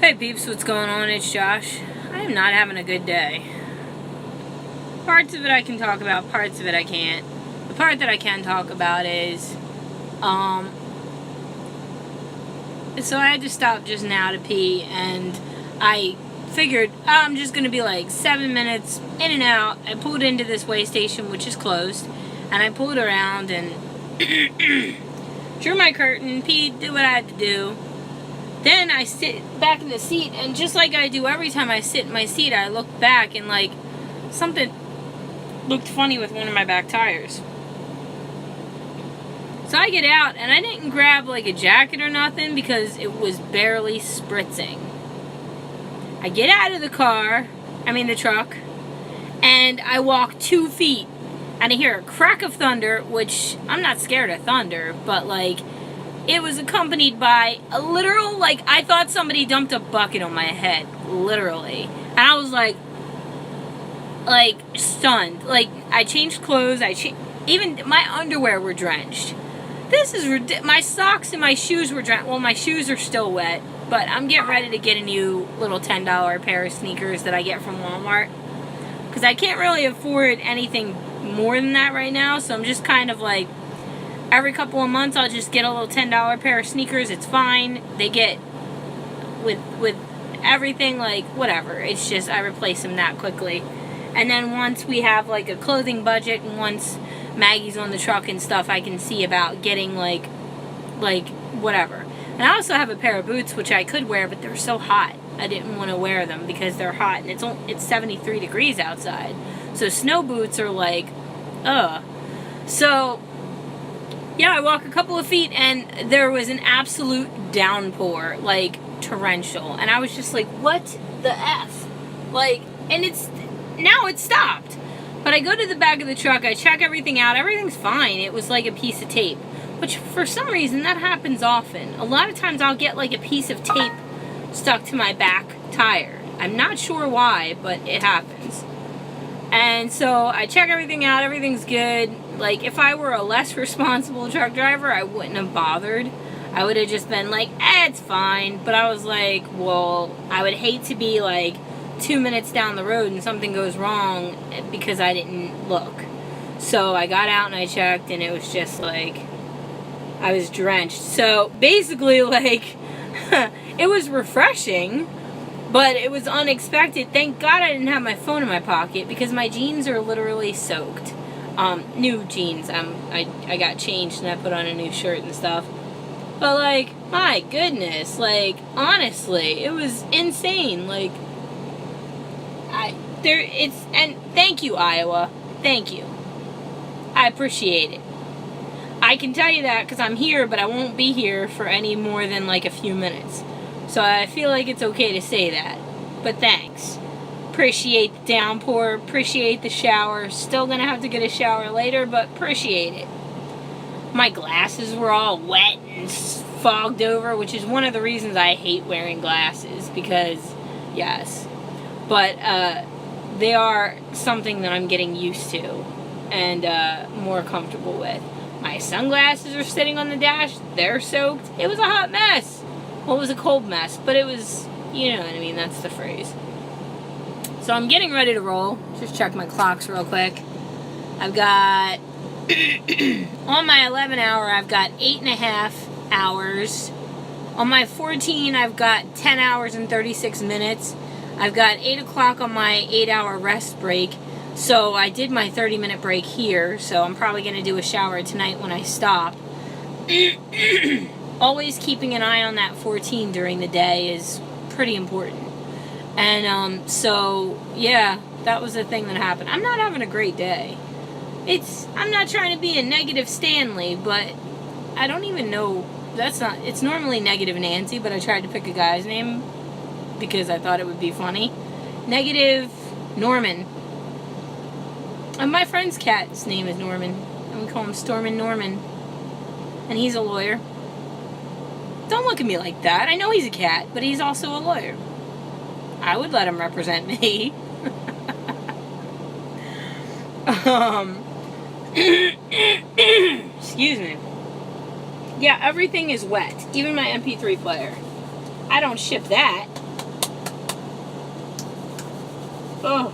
Hey peeps, what's going on? It's Josh. I am not having a good day. Parts of it I can talk about, parts of it I can't. The part that I can talk about is, so I had to stop just now to pee, and I figured I'm just going to be like 7 minutes in and out. I pulled into this way station, which is closed, and I pulled around and drew my curtain, peed, did what I had to do. Then I sit back in the seat, and just like I do every time I sit in my seat, I look back and like something looked funny with one of my back tires. So I get out, and I didn't grab like a jacket or nothing because it was barely spritzing. I get out of the truck, and I walk 2 feet, and I hear a crack of thunder, which I'm not scared of thunder, but like it was accompanied by a literal, like, I thought somebody dumped a bucket on my head, literally. And I was like stunned. Like, I changed clothes, even my underwear were drenched. This is my socks and my shoes were drenched. Well, my shoes are still wet, but I'm getting ready to get a new little $10 pair of sneakers that I get from Walmart. Because I can't really afford anything more than that right now, so I'm just kind of like, every couple of months I'll just get a little $10 pair of sneakers. It's fine. They get with everything, like whatever. It's just I replace them that quickly. And then once we have like a clothing budget, and once Maggie's on the truck and stuff, I can see about getting like whatever. And I also have a pair of boots which I could wear, but they're so hot. I didn't want to wear them because they're hot, and it's 73 degrees outside. So snow boots are like, ugh. So yeah, I walk a couple of feet, and there was an absolute downpour, like torrential. And I was just like, what the F? Like, and now it's stopped. But I go to the back of the truck, I check everything out, everything's fine. It was like a piece of tape, which for some reason that happens often. A lot of times I'll get like a piece of tape stuck to my back tire. I'm not sure why, but it happens. And so I check everything out, everything's good. Like, if I were a less responsible truck driver, I wouldn't have bothered. I would have just been like, it's fine. But I was like, well, I would hate to be like 2 minutes down the road and something goes wrong because I didn't look. So I got out and I checked, and it was just like, I was drenched. So basically, like, it was refreshing, but it was unexpected. Thank God I didn't have my phone in my pocket because my jeans are literally soaked. New jeans. I got changed and I put on a new shirt and stuff. But like, my goodness, like, honestly, it was insane. Like, and thank you, Iowa. Thank you. I appreciate it. I can tell you that because I'm here, but I won't be here for any more than like a few minutes. So I feel like it's okay to say that. But thanks. Appreciate the downpour. Appreciate the shower. Still gonna have to get a shower later, but appreciate it. My glasses were all wet and fogged over, which is one of the reasons I hate wearing glasses. Because, yes. But they are something that I'm getting used to and more comfortable with. My sunglasses are sitting on the dash. They're soaked. It was a hot mess. Well, it was a cold mess, but it was, you know what I mean, that's the phrase. So I'm getting ready to roll. Just check my clocks real quick. I've got, on my 11 hour, I've got 8.5 hours. On my 14, I've got 10 hours and 36 minutes. I've got 8 o'clock on my 8-hour rest break. So I did my 30-minute break here, so I'm probably going to do a shower tonight when I stop. Always keeping an eye on that 14 during the day is pretty important. And so, yeah, that was the thing that happened. I'm not having a great day. I'm not trying to be a negative Stanley, but I don't even know. It's normally negative Nancy, but I tried to pick a guy's name because I thought it would be funny. Negative Norman. And my friend's cat's name is Norman, and we call him Stormin' Norman. And he's a lawyer. Don't look at me like that. I know he's a cat, but he's also a lawyer. I would let him represent me. Excuse me. Yeah, everything is wet. Even my MP3 player. I don't ship that. Oh.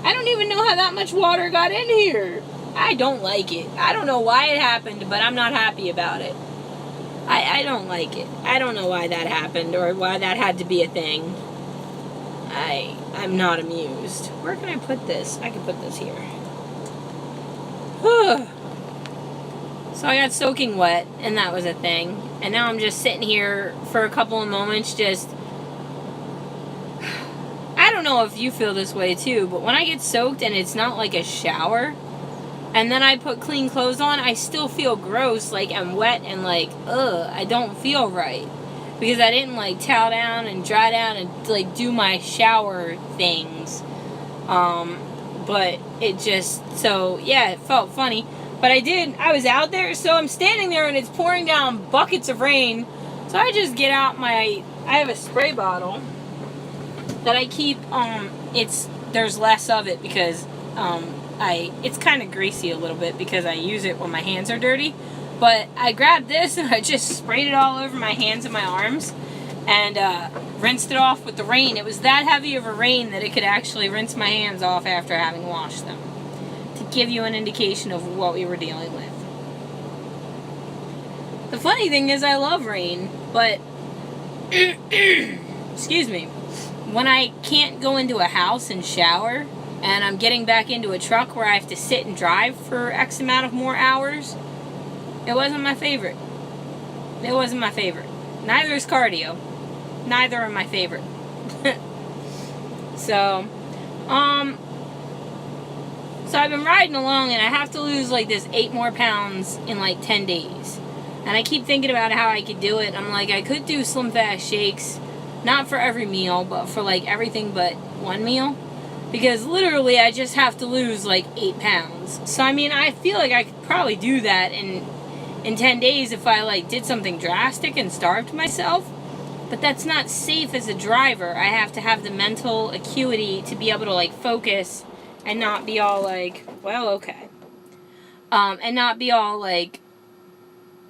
I don't even know how that much water got in here. I don't like it. I don't know why it happened, but I'm not happy about it. I don't like it. I don't know why that happened or why that had to be a thing. I'm not amused. Where can I put this? I can put this here. So I got soaking wet, and that was a thing. And now I'm just sitting here for a couple of moments just... I don't know if you feel this way too, but when I get soaked and it's not like a shower, and then I put clean clothes on, I still feel gross, like I'm wet and like, ugh, I don't feel right. Because I didn't like towel down and dry down and like do my shower things. But it just, so yeah, it felt funny. But I was out there, so I'm standing there and it's pouring down buckets of rain. So I just get out I have a spray bottle that I keep, there's less of it because, it's kind of greasy a little bit because I use it when my hands are dirty. But I grabbed this and I just sprayed it all over my hands and my arms and rinsed it off with the rain. It was that heavy of a rain that it could actually rinse my hands off after having washed them, to give you an indication of what we were dealing with. The funny thing is I love rain, but excuse me, when I can't go into a house and shower and I'm getting back into a truck where I have to sit and drive for X amount of more hours, it wasn't my favorite. It wasn't my favorite. Neither is cardio. Neither are my favorite. So I've been riding along and I have to lose like this 8 more pounds in like 10 days. And I keep thinking about how I could do it. I'm like, I could do Slim Fast shakes, not for every meal, but for like everything but one meal. Because literally I just have to lose like 8 pounds. So I mean, I feel like I could probably do that in 10 days if I like did something drastic and starved myself. But that's not safe as a driver. I have to have the mental acuity to be able to like focus and not be all like, well, okay. And not be all like,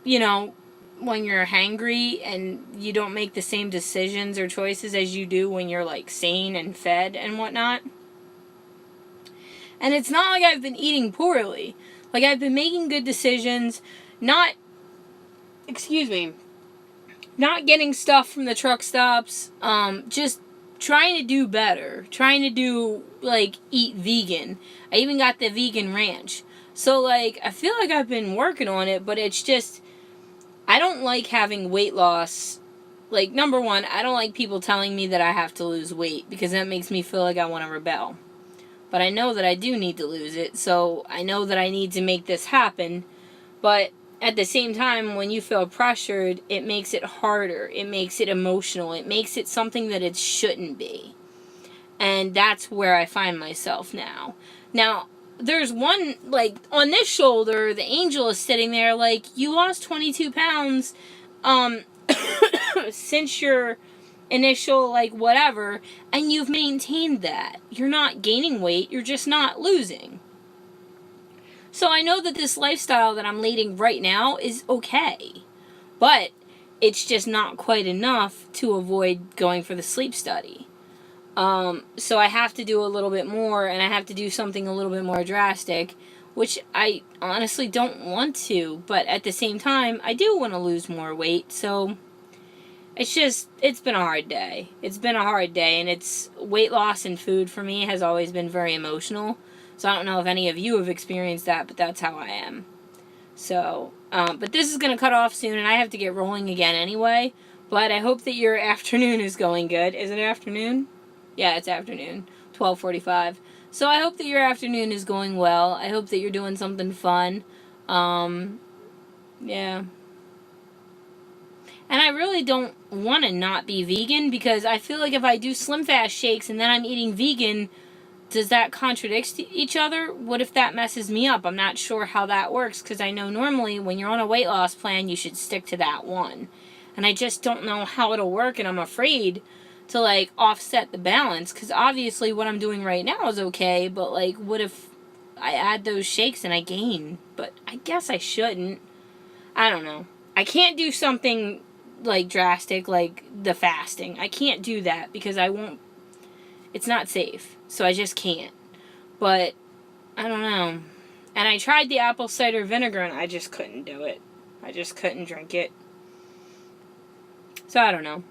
you know, when you're hangry and you don't make the same decisions or choices as you do when you're like sane and fed and whatnot. And it's not like I've been eating poorly. Like I've been making good decisions, not getting stuff from the truck stops, just trying to do better, trying to do, like, eat vegan. I even got the vegan ranch. So, like, I feel like I've been working on it, but it's just, I don't like having weight loss. Like, number one, I don't like people telling me that I have to lose weight, because that makes me feel like I want to rebel. But I know that I do need to lose it, so I know that I need to make this happen, but at the same time, when you feel pressured, it makes it harder. It makes it emotional. It makes it something that it shouldn't be. And that's where I find myself now. Now, there's one, like, on this shoulder, the angel is sitting there, like, you lost 22 pounds, since your initial, like, whatever, and you've maintained that. You're not gaining weight, you're just not losing. So I know that this lifestyle that I'm leading right now is okay, but it's just not quite enough to avoid going for the sleep study. So I have to do a little bit more, and I have to do something a little bit more drastic, which I honestly don't want to, but at the same time, I do want to lose more weight, so it's been a hard day. It's been a hard day, and it's weight loss and food for me has always been very emotional. So I don't know if any of you have experienced that, but that's how I am. So, but this is going to cut off soon, and I have to get rolling again anyway. But I hope that your afternoon is going good. Is it afternoon? Yeah, it's afternoon. 12:45. So I hope that your afternoon is going well. I hope that you're doing something fun. Yeah. And I really don't want to not be vegan, because I feel like if I do Slim Fast shakes and then I'm eating vegan, does that contradict each other? What if that messes me up? I'm not sure how that works, because I know normally when you're on a weight loss plan, you should stick to that one. And I just don't know how it'll work, and I'm afraid to, like, offset the balance, because obviously what I'm doing right now is okay, but, like, what if I add those shakes and I gain? But I guess I shouldn't. I don't know. I can't do something, like, drastic, like the fasting. I can't do that, because I won't... It's not safe. So I just can't. But, I don't know. And I tried the apple cider vinegar and I just couldn't do it. I just couldn't drink it. So I don't know.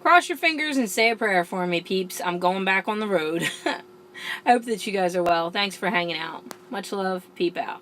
Cross your fingers and say a prayer for me, peeps. I'm going back on the road. I hope that you guys are well. Thanks for hanging out. Much love. Peep out.